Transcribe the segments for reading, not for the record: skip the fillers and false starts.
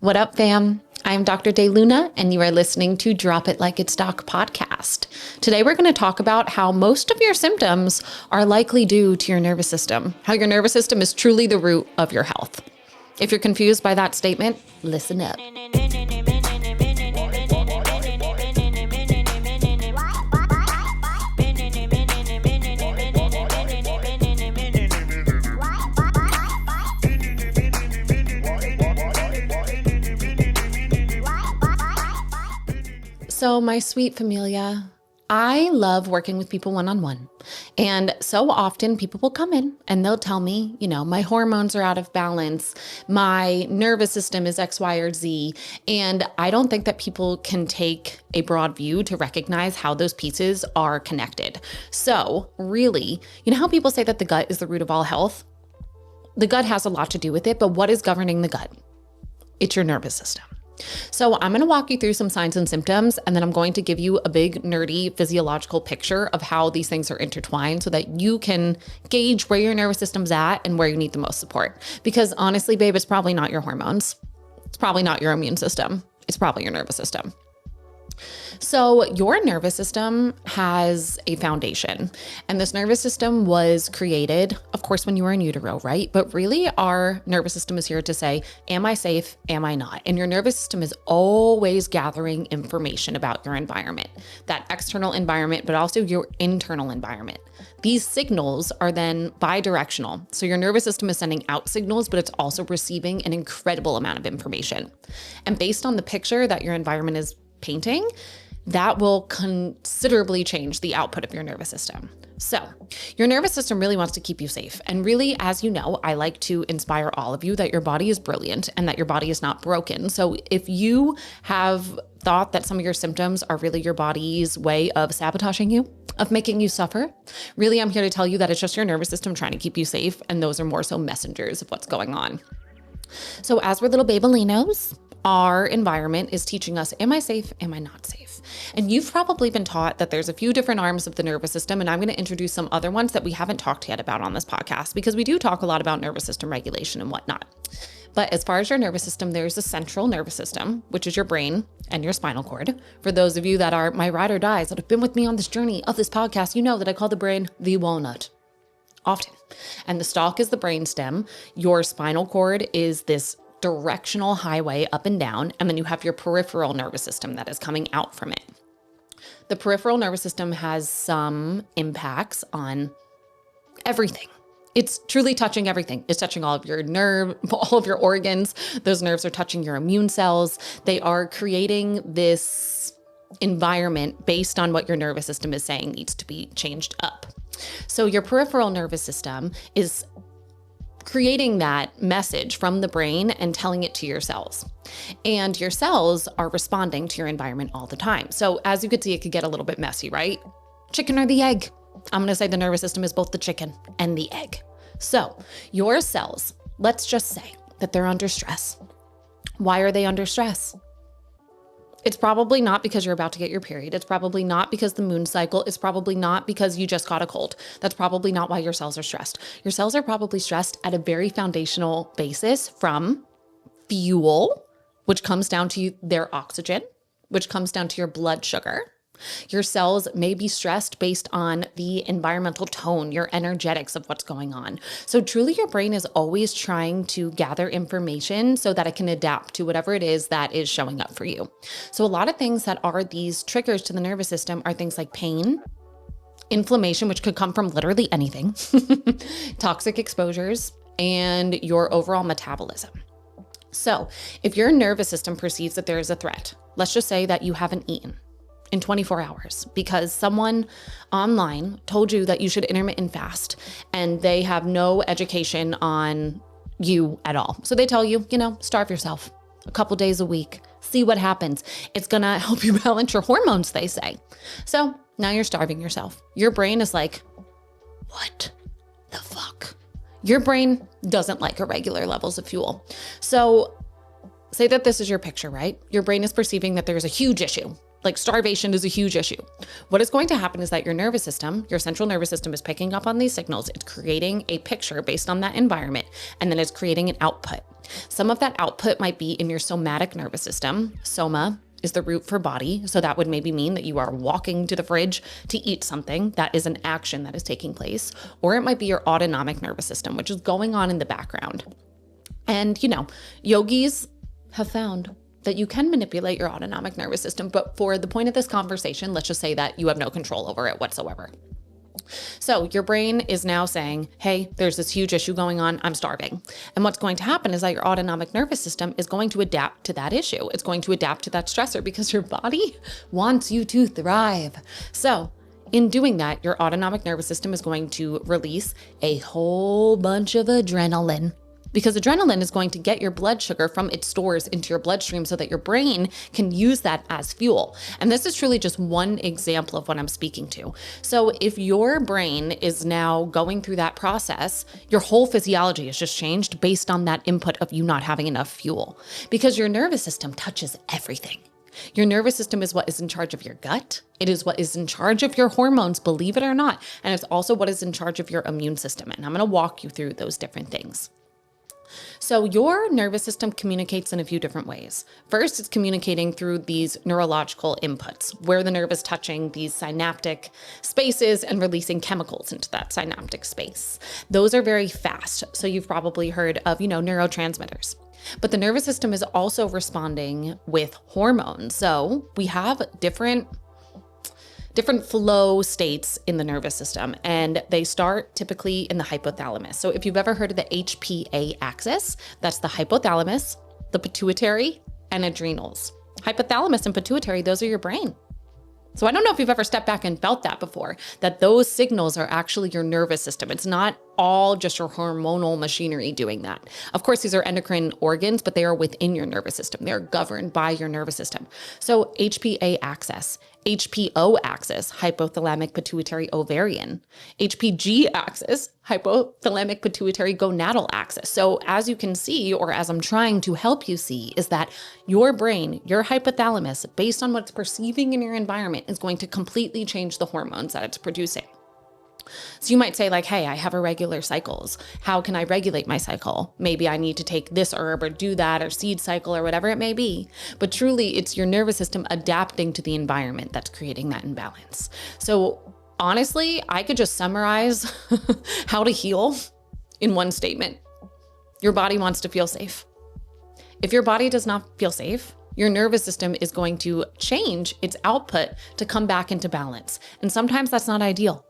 What up, fam? I'm Dr. DeLuna, and you are listening to Drop It Like It's Doc podcast. Today, we're going to talk about how most of your symptoms are likely due to your nervous system, how your nervous system is truly the root of your health. If you're confused by that statement, listen up. So my sweet familia, I love working with people one-on-one. And so often people will come in and they'll tell me, my hormones are out of balance. My nervous system is X, Y, or Z. And I don't think that people can take a broad view to recognize how those pieces are connected. So really, how people say that the gut is the root of all health? The gut has a lot to do with it, but what is governing the gut? It's your nervous system. So I'm going to walk you through some signs and symptoms, and then I'm going to give you a big nerdy physiological picture of how these things are intertwined so that you can gauge where your nervous system's at and where you need the most support. Because honestly, babe, it's probably not your hormones. It's probably not your immune system. It's probably your nervous system. So your nervous system has a foundation, and this nervous system was created, of course, when you were in utero, right? But really our nervous system is here to say, am I safe? Am I not? And your nervous system is always gathering information about your environment, that external environment, but also your internal environment. These signals are then bidirectional. So your nervous system is sending out signals, but it's also receiving an incredible amount of information. And based on the picture that your environment is painting, that will considerably change the output of your nervous system. So your nervous system really wants to keep you safe. And really, as you know, I like to inspire all of you that your body is brilliant and that your body is not broken. So if you have thought that some of your symptoms are really your body's way of sabotaging you, of making you suffer, really, I'm here to tell you that it's just your nervous system trying to keep you safe. And those are more so messengers of what's going on. So as we're little babalinos, our environment is teaching us, am I safe? Am I not safe? And you've probably been taught that there's a few different arms of the nervous system, and I'm going to introduce some other ones that we haven't talked yet about on this podcast, because we do talk a lot about nervous system regulation and whatnot. But as far as your nervous system, there's a central nervous system, which is your brain and your spinal cord. For those of you that are my ride or dies that have been with me on this journey of this podcast, you know that I call the brain the walnut. Often. And the stalk is the brain stem. Your spinal cord is this directional highway up and down, and then you have your peripheral nervous system that is coming out from it. The peripheral nervous system has some impacts on everything. It's truly touching everything. It's touching all of your all of your organs. Those nerves are touching your immune cells. They are creating this environment based on what your nervous system is saying needs to be changed up. So your peripheral nervous system is creating that message from the brain and telling it to your cells. And your cells are responding to your environment all the time. So as you could see, it could get a little bit messy, right? Chicken or the egg? I'm going to say the nervous system is both the chicken and the egg. So your cells, let's just say that they're under stress. Why are they under stress? It's probably not because you're about to get your period. It's probably not because the moon cycle. It's probably not because you just got a cold. That's probably not why your cells are stressed. Your cells are probably stressed at a very foundational basis from fuel, which comes down to their oxygen, which comes down to your blood sugar. Your cells may be stressed based on the environmental tone, your energetics of what's going on. So truly your brain is always trying to gather information so that it can adapt to whatever it is that is showing up for you. So a lot of things that are these triggers to the nervous system are things like pain, inflammation, which could come from literally anything, toxic exposures, and your overall metabolism. So if your nervous system perceives that there is a threat, let's just say that you haven't eaten in 24 hours because someone online told you that you should intermittent fast and they have no education on you at all. So they tell you, starve yourself a couple days a week, see what happens. It's going to help you balance your hormones, they say. So now you're starving yourself. Your brain is like, what the fuck? Your brain doesn't like irregular levels of fuel. So say that this is your picture, right? Your brain is perceiving that there's a huge issue. Like starvation is a huge issue. What is going to happen is that your nervous system, your central nervous system is picking up on these signals. It's creating a picture based on that environment, and then it's creating an output. Some of that output might be in your somatic nervous system. Soma is the root for body. So that would maybe mean that you are walking to the fridge to eat something. That is an action that is taking place. Or it might be your autonomic nervous system, which is going on in the background. And, yogis have found that you can manipulate your autonomic nervous system. But for the point of this conversation, let's just say that you have no control over it whatsoever. So your brain is now saying, hey, there's this huge issue going on. I'm starving. And what's going to happen is that your autonomic nervous system is going to adapt to that issue. It's going to adapt to that stressor because your body wants you to thrive. So in doing that, your autonomic nervous system is going to release a whole bunch of adrenaline, because adrenaline is going to get your blood sugar from its stores into your bloodstream so that your brain can use that as fuel. And this is truly just one example of what I'm speaking to. So if your brain is now going through that process, your whole physiology has just changed based on that input of you not having enough fuel, because your nervous system touches everything. Your nervous system is what is in charge of your gut. It is what is in charge of your hormones, believe it or not. And it's also what is in charge of your immune system. And I'm going to walk you through those different things. So your nervous system communicates in a few different ways. First, it's communicating through these neurological inputs, where the nerve is touching these synaptic spaces and releasing chemicals into that synaptic space. Those are very fast. So you've probably heard of, neurotransmitters. But the nervous system is also responding with hormones. So we have different flow states in the nervous system, and they start typically in the hypothalamus. So if you've ever heard of the HPA axis, that's the hypothalamus, the pituitary, and adrenals. Hypothalamus and pituitary, those are your brain. So I don't know if you've ever stepped back and felt that before, that those signals are actually your nervous system. It's not all just your hormonal machinery doing that. Of course, these are endocrine organs, but they are within your nervous system. They're governed by your nervous system. So HPA axis, HPO axis, hypothalamic pituitary ovarian, HPG axis, hypothalamic pituitary gonadal axis. So as you can see, or as I'm trying to help you see, is that your brain, your hypothalamus, based on what it's perceiving in your environment, is going to completely change the hormones that it's producing. So you might say like, hey, I have irregular cycles. How can I regulate my cycle? Maybe I need to take this herb or do that, or seed cycle, or whatever it may be. But truly, it's your nervous system adapting to the environment that's creating that imbalance. So honestly, I could just summarize how to heal in one statement. Your body wants to feel safe. If your body does not feel safe, your nervous system is going to change its output to come back into balance. And sometimes that's not ideal.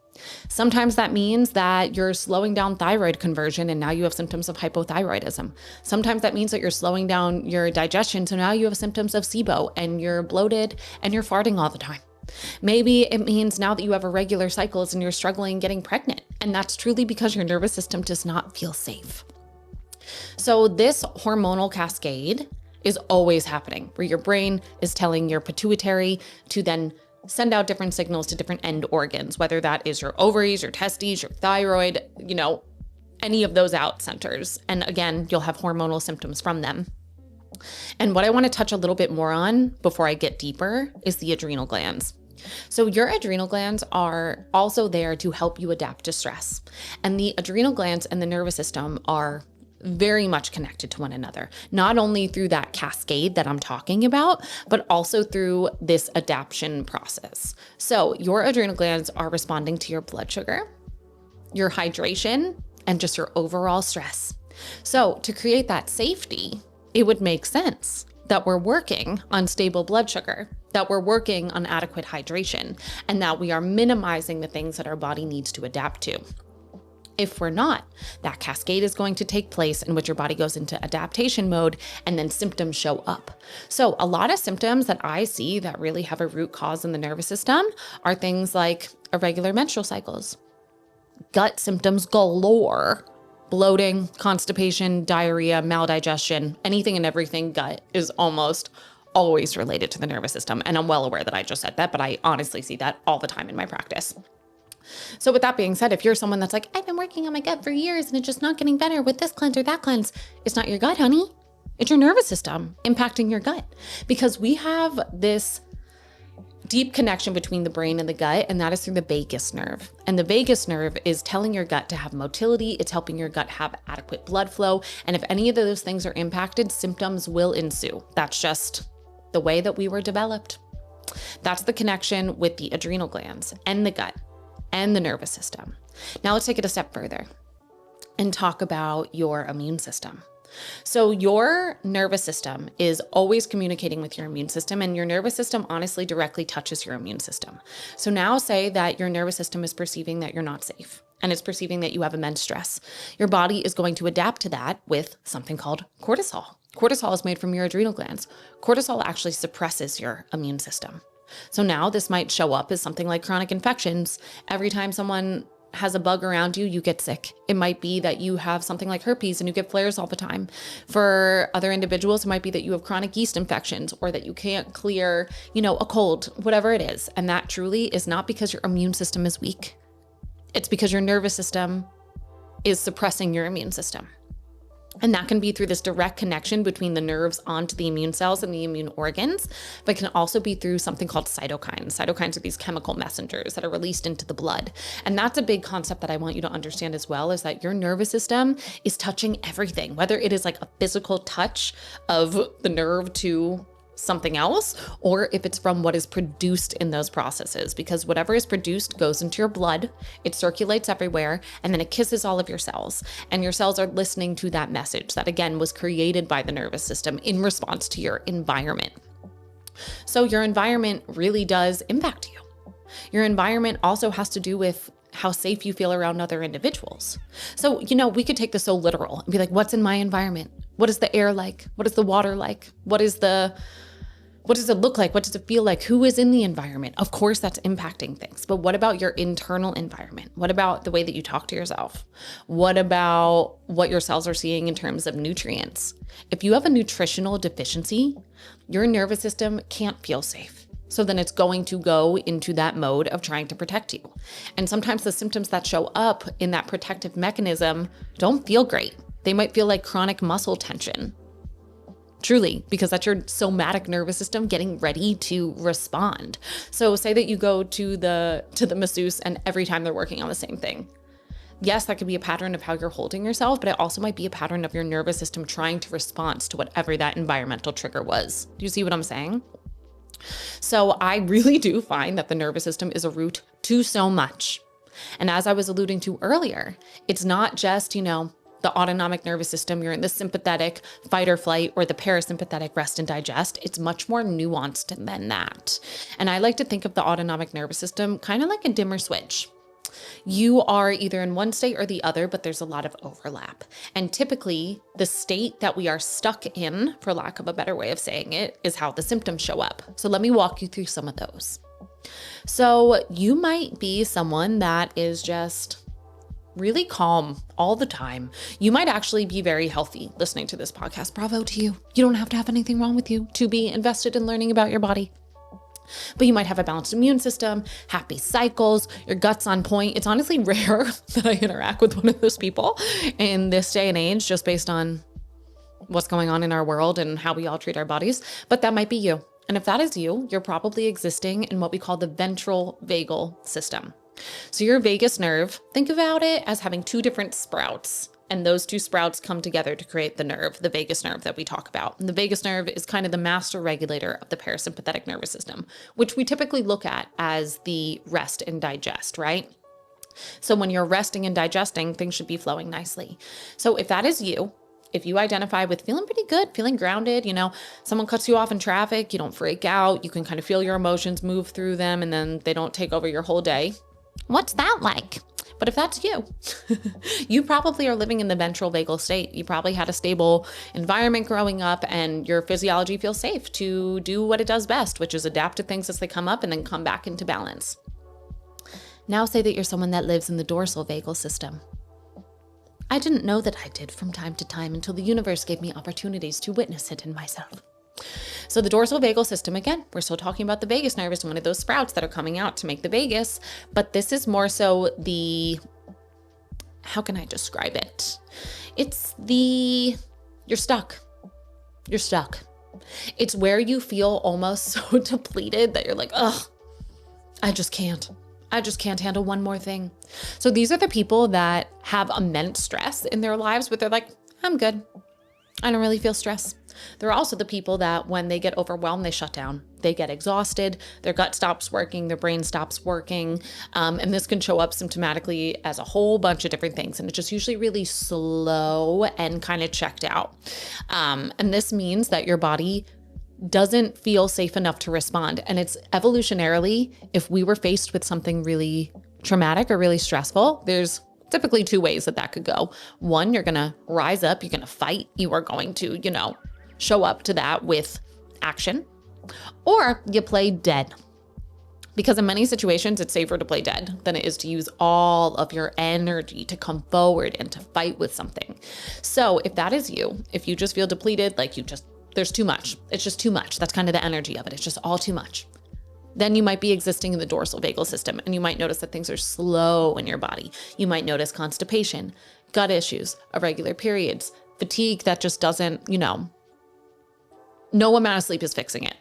Sometimes that means that you're slowing down thyroid conversion and now you have symptoms of hypothyroidism. Sometimes that means that you're slowing down your digestion, so now you have symptoms of SIBO and you're bloated and you're farting all the time. Maybe it means now that you have irregular cycles and you're struggling getting pregnant, and that's truly because your nervous system does not feel safe. So this hormonal cascade is always happening, where your brain is telling your pituitary to then send out different signals to different end organs, whether that is your ovaries, your testes, your thyroid, any of those out centers. And again, you'll have hormonal symptoms from them. And what I want to touch a little bit more on before I get deeper is the adrenal glands. So your adrenal glands are also there to help you adapt to stress. And the adrenal glands and the nervous system are very much connected to one another, not only through that cascade that I'm talking about, but also through this adaptation process. So your adrenal glands are responding to your blood sugar, your hydration, and just your overall stress. So to create that safety, it would make sense that we're working on stable blood sugar, that we're working on adequate hydration, and that we are minimizing the things that our body needs to adapt to. If we're not, that cascade is going to take place in which your body goes into adaptation mode and then symptoms show up. So a lot of symptoms that I see that really have a root cause in the nervous system are things like irregular menstrual cycles, gut symptoms galore, bloating, constipation, diarrhea, maldigestion, anything and everything gut is almost always related to the nervous system. And I'm well aware that I just said that, but I honestly see that all the time in my practice. So with that being said, if you're someone that's like, I've been working on my gut for years and it's just not getting better with this cleanse or that cleanse, it's not your gut, honey. It's your nervous system impacting your gut, because we have this deep connection between the brain and the gut, and that is through the vagus nerve. And the vagus nerve is telling your gut to have motility. It's helping your gut have adequate blood flow. And if any of those things are impacted, symptoms will ensue. That's just the way that we were developed. That's the connection with the adrenal glands and the gut and the nervous system. Now let's take it a step further and talk about your immune system. So your nervous system is always communicating with your immune system, and your nervous system honestly directly touches your immune system. So now say that your nervous system is perceiving that you're not safe and it's perceiving that you have immense stress. Your body is going to adapt to that with something called cortisol. Cortisol is made from your adrenal glands. Cortisol actually suppresses your immune system. So now this might show up as something like chronic infections. Every time someone has a bug around you, you get sick. It might be that you have something like herpes and you get flares all the time. For other individuals, it might be that you have chronic yeast infections or that you can't clear, a cold, whatever it is. And that truly is not because your immune system is weak. It's because your nervous system is suppressing your immune system. And that can be through this direct connection between the nerves onto the immune cells and the immune organs, but can also be through something called cytokines. Cytokines are these chemical messengers that are released into the blood. And that's a big concept that I want you to understand as well, is that your nervous system is touching everything, whether it is like a physical touch of the nerve to something else, or if it's from what is produced in those processes, because whatever is produced goes into your blood, it circulates everywhere, and then it kisses all of your cells. And your cells are listening to that message that, again, was created by the nervous system in response to your environment. So your environment really does impact you. Your environment also has to do with how safe you feel around other individuals. So, we could take this so literal and be like, what's in my environment? What is the air like? What is the water like? What does it look like? What does it feel like? Who is in the environment? Of course, that's impacting things. But what about your internal environment? What about the way that you talk to yourself? What about what your cells are seeing in terms of nutrients? If you have a nutritional deficiency, your nervous system can't feel safe. So then it's going to go into that mode of trying to protect you. And sometimes the symptoms that show up in that protective mechanism don't feel great. They might feel like chronic muscle tension. Truly, because that's your somatic nervous system getting ready to respond. So say that you go to the masseuse and every time they're working on the same thing. Yes, that could be a pattern of how you're holding yourself, but it also might be a pattern of your nervous system trying to respond to whatever that environmental trigger was. Do you see what I'm saying? So I really do find that the nervous system is a root to so much. And as I was alluding to earlier, it's not just, the autonomic nervous system, you're in the sympathetic fight or flight or the parasympathetic rest and digest. It's much more nuanced than that. And I like to think of the autonomic nervous system kind of like a dimmer switch. You are either in one state or the other, but there's a lot of overlap. And typically the state that we are stuck in, for lack of a better way of saying it, is how the symptoms show up. So let me walk you through some of those. So you might be someone that is just really calm all the time. You might actually be very healthy listening to this podcast. Bravo to you. You don't have to have anything wrong with you to be invested in learning about your body. But you might have a balanced immune system, happy cycles, your gut's on point. It's honestly rare that I interact with one of those people in this day and age, just based on what's going on in our world and how we all treat our bodies. But that might be you. And if that is you, you're probably existing in what we call the ventral vagal system. So your vagus nerve, think about it as having two different sprouts, and those two sprouts come together to create the nerve, the vagus nerve that we talk about. And the vagus nerve is kind of the master regulator of the parasympathetic nervous system, which we typically look at as the rest and digest, right? So when you're resting and digesting, things should be flowing nicely. So if that is you, if you identify with feeling pretty good, feeling grounded, someone cuts you off in traffic, you don't freak out, you can kind of feel your emotions move through them, and then they don't take over your whole day. What's that like? But if that's you, you probably are living in the ventral vagal state. You probably had a stable environment growing up, and your physiology feels safe to do what it does best, which is adapt to things as they come up and then come back into balance. Now say that you're someone that lives in the dorsal vagal system. I didn't know that I did from time to time until the universe gave me opportunities to witness it in myself. So the dorsal vagal system, again, we're still talking about the vagus nerve as one of those sprouts that are coming out to make the vagus, but this is more so how can I describe it? You're stuck. You're stuck. It's where you feel almost so depleted that you're like, ugh, I just can't. I just can't handle one more thing. So these are the people that have immense stress in their lives, but they're like, I'm good. I don't really feel stress. They're also the people that when they get overwhelmed, they shut down. They get exhausted, their gut stops working, their brain stops working. And this can show up symptomatically as a whole bunch of different things. And it's just usually really slow and kind of checked out. And this means that your body doesn't feel safe enough to respond. And it's evolutionarily, if we were faced with something really traumatic or really stressful, there's typically two ways that could go. One, you're going to rise up, you're going to fight, you are going to, show up to that with action, or you play dead. Because in many situations, it's safer to play dead than it is to use all of your energy to come forward and to fight with something. So if that is you, if you just feel depleted, there's too much. It's just too much. That's kind of the energy of it. It's just all too much. Then you might be existing in the dorsal vagal system, and you might notice that things are slow in your body. You might notice constipation, gut issues, irregular periods, fatigue that just doesn't, no amount of sleep is fixing it.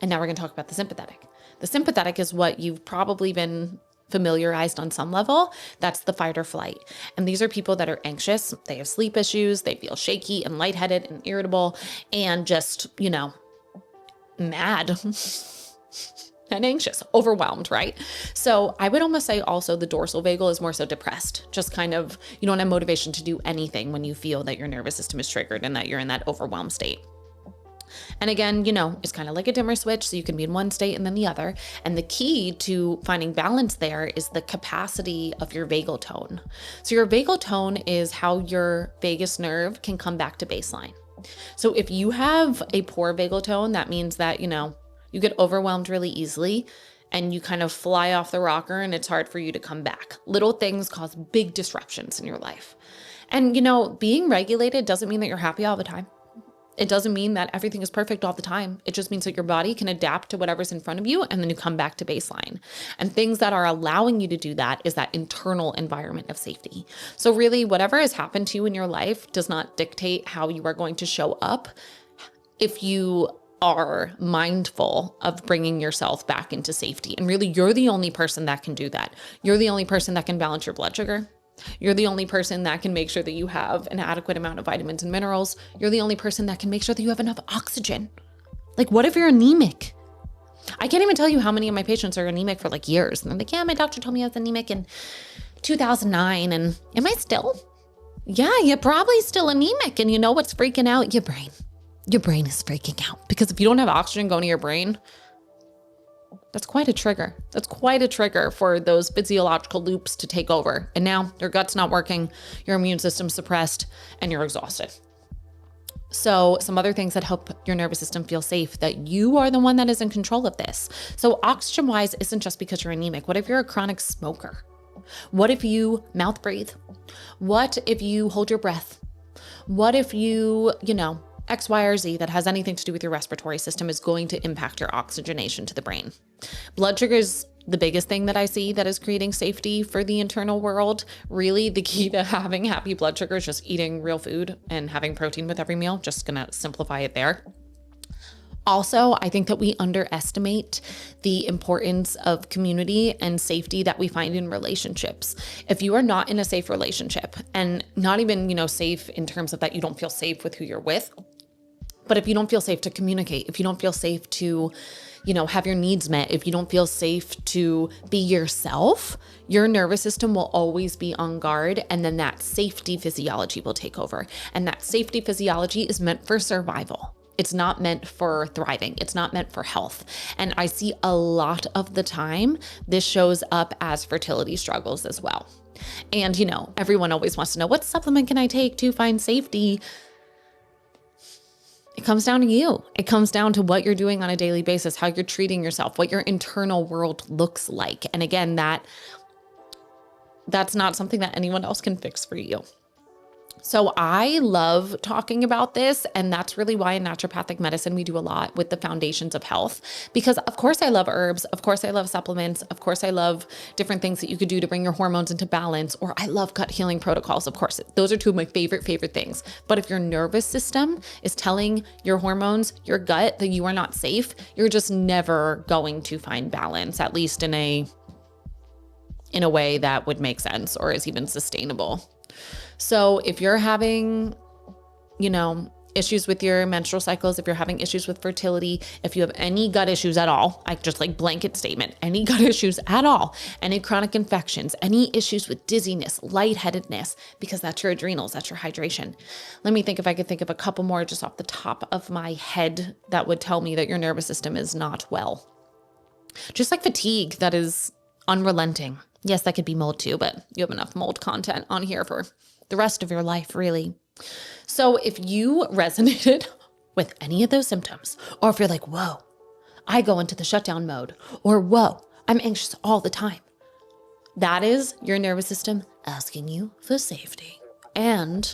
And now we're going to talk about the sympathetic. The sympathetic is what you've probably been familiarized on some level. That's the fight or flight. And these are people that are anxious. They have sleep issues. They feel shaky and lightheaded and irritable and just, mad and anxious, overwhelmed, right? So I would almost say also the dorsal vagal is more so depressed, just kind of, you don't have motivation to do anything when you feel that your nervous system is triggered and that you're in that overwhelmed state. And again, it's kind of like a dimmer switch, so you can be in one state and then the other. And the key to finding balance there is the capacity of your vagal tone. So your vagal tone is how your vagus nerve can come back to baseline. So if you have a poor vagal tone, that means that, you get overwhelmed really easily and you kind of fly off the rocker and it's hard for you to come back. Little things cause big disruptions in your life. And, being regulated doesn't mean that you're happy all the time. It doesn't mean that everything is perfect all the time. It just means that your body can adapt to whatever's in front of you and then you come back to baseline. And things that are allowing you to do that is that internal environment of safety. So really, whatever has happened to you in your life does not dictate how you are going to show up if you are mindful of bringing yourself back into safety. And really, you're the only person that can do that. You're the only person that can balance your blood sugar. You're the only person that can make sure that you have an adequate amount of vitamins and minerals. You're the only person that can make sure that you have enough oxygen. Like, what if you're anemic? I can't even tell you how many of my patients are anemic for years. And they're like, yeah, my doctor told me I was anemic in 2009. And am I still? Yeah, you're probably still anemic. And you know what's freaking out? Your brain. Your brain is freaking out because if you don't have oxygen going to your brain, that's quite a trigger. That's quite a trigger for those physiological loops to take over. And now your gut's not working, your immune system's suppressed, and you're exhausted. So some other things that help your nervous system feel safe, that you are the one that is in control of this. So oxygen-wise isn't just because you're anemic. What if you're a chronic smoker? What if you mouth breathe? What if you hold your breath? What if you, X, Y, or Z that has anything to do with your respiratory system is going to impact your oxygenation to the brain. Blood sugar is the biggest thing that I see that is creating safety for the internal world. Really, the key to having happy blood sugar is just eating real food and having protein with every meal. Just gonna simplify it there. Also, I think that we underestimate the importance of community and safety that we find in relationships. If you are not in a safe relationship, and not even, safe in terms of that you don't feel safe with who you're with, but if you don't feel safe to communicate, if you don't feel safe to, have your needs met, if you don't feel safe to be yourself, your nervous system will always be on guard. And then that safety physiology will take over. And that safety physiology is meant for survival. It's not meant for thriving. It's not meant for health. And I see a lot of the time, this shows up as fertility struggles as well. And, everyone always wants to know, what supplement can I take to find safety? It comes down to you. It comes down to what you're doing on a daily basis, how you're treating yourself, what your internal world looks like. And again, that's not something that anyone else can fix for you. So I love talking about this, and that's really why in naturopathic medicine we do a lot with the foundations of health, because of course I love herbs, of course I love supplements, of course I love different things that you could do to bring your hormones into balance, or I love gut healing protocols. Of course, those are two of my favorite things. But if your nervous system is telling your hormones, your gut, that you are not safe, you're just never going to find balance, at least in a way that would make sense or is even sustainable. So if you're having, issues with your menstrual cycles, if you're having issues with fertility, if you have any gut issues at all, blanket statement, any gut issues at all, any chronic infections, any issues with dizziness, lightheadedness, because that's your adrenals, that's your hydration. Let me think if I could think of a couple more just off the top of my head that would tell me that your nervous system is not well. Just like fatigue that is unrelenting. Yes, that could be mold too, but you have enough mold content on here for the rest of your life, really. So if you resonated with any of those symptoms, or if you're like, whoa, I go into the shutdown mode, or whoa, I'm anxious all the time, that is your nervous system asking you for safety. And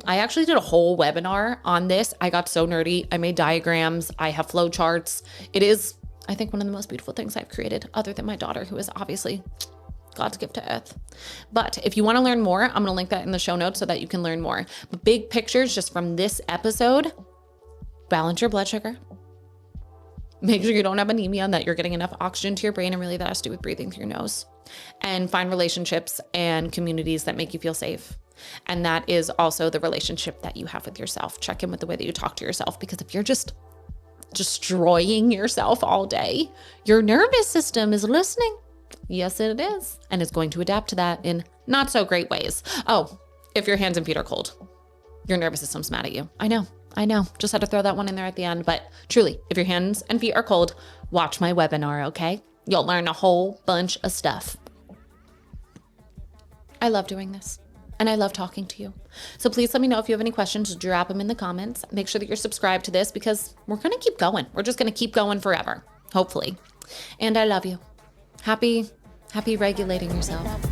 I actually did a whole webinar on this. I got so nerdy. I made diagrams. I have flow charts. It is, I think, one of the most beautiful things I've created, other than my daughter, who is obviously God's gift to earth. But if you want to learn more, I'm going to link that in the show notes so that you can learn more. But big pictures just from this episode: balance your blood sugar. Make sure you don't have anemia and that you're getting enough oxygen to your brain. And really that has to do with breathing through your nose. And find relationships and communities that make you feel safe. And that is also the relationship that you have with yourself. Check in with the way that you talk to yourself, because if you're just destroying yourself all day, your nervous system is listening. Yes, it is. And it's going to adapt to that in not so great ways. Oh, if your hands and feet are cold, your nervous system's mad at you. I know. Just had to throw that one in there at the end. But truly, if your hands and feet are cold, watch my webinar, okay? You'll learn a whole bunch of stuff. I love doing this. And I love talking to you. So please let me know if you have any questions. Drop them in the comments. Make sure that you're subscribed to this, because we're going to keep going. We're just going to keep going forever, hopefully. And I love you. Happy regulating yourself.